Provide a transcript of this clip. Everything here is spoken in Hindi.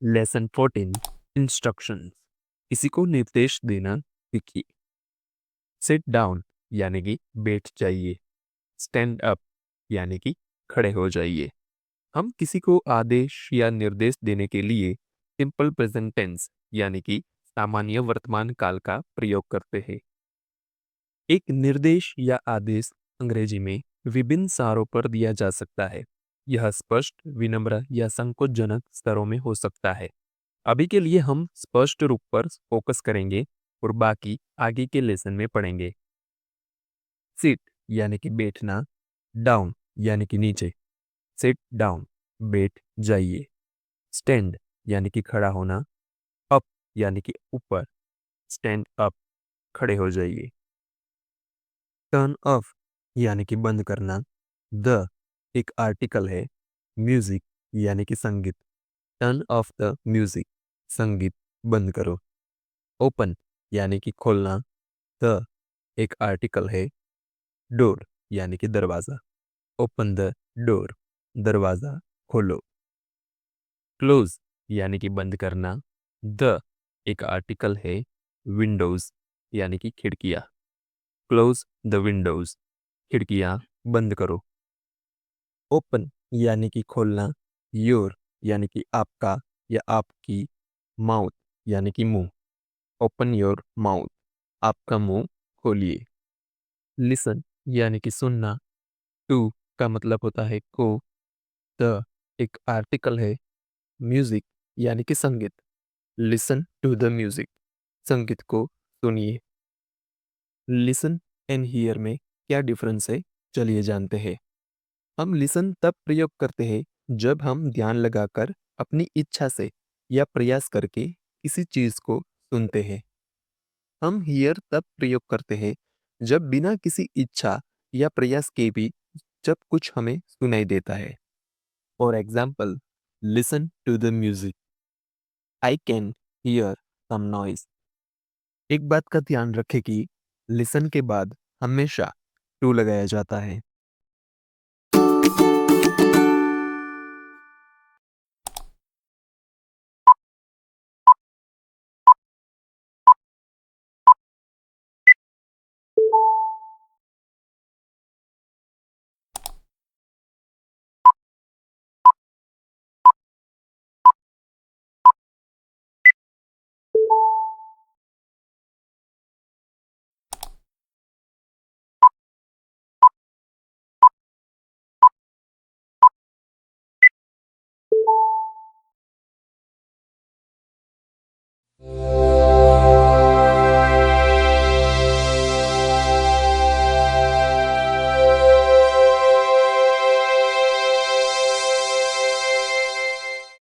Lesson 14 instructions. किसी को निर्देश देना सीखिए। सिट डाउन यानी कि बैठ जाइए। स्टैंड अप यानी कि खड़े हो जाइए। हम किसी को आदेश या निर्देश देने के लिए सिंपल प्रेजेंट टेंस यानी कि सामान्य वर्तमान काल का प्रयोग करते हैं। एक निर्देश या आदेश अंग्रेजी में विभिन्न सारों पर दिया जा सकता है। यह स्पष्ट, विनम्र या संकोचजनक स्तरों में हो सकता है। अभी के लिए हम स्पष्ट रूप पर फोकस करेंगे और बाकी आगे के लेसन में पढ़ेंगे। सिट यानी कि बैठना, डाउन यानी कि नीचे। सिट डाउन, बैठ जाइए। स्टैंड यानी कि खड़ा होना, अप यानी कि ऊपर। स्टैंड अप, खड़े हो जाइए। टर्न ऑफ यानी कि बंद करना। द एक आर्टिकल है। म्यूजिक यानी कि संगीत। टर्न ऑफ द म्यूजिक, संगीत बंद करो। ओपन यानी कि खोलना। द एक आर्टिकल है। डोर यानी कि दरवाज़ा। ओपन द डोर, दरवाज़ा खोलो। क्लोज यानी कि बंद करना। द एक आर्टिकल है। विंडोज़ यानी कि खिड़कियाँ। क्लोज द विंडोज़, खिड़कियाँ बंद करो। ओपन यानी कि खोलना। योर यानी कि आपका या आपकी। माउथ यानी कि मुंह। ओपन योर माउथ, आपका मुंह खोलिए। लिसन यानी कि सुनना। टू का मतलब होता है को। द एक आर्टिकल है। म्यूजिक यानी कि संगीत। लिसन टू द म्यूजिक, संगीत को सुनिए। लिसन एंड हियर में क्या डिफरेंस है, चलिए जानते हैं। हम लिसन तब प्रयोग करते हैं जब हम ध्यान लगाकर अपनी इच्छा से या प्रयास करके किसी चीज को सुनते हैं। हम हियर तब प्रयोग करते हैं जब बिना किसी इच्छा या प्रयास के भी जब कुछ हमें सुनाई देता है। For example, listen to the music. I can hear some noise. एक बात का ध्यान रखें कि लिसन के बाद हमेशा टू लगाया जाता है।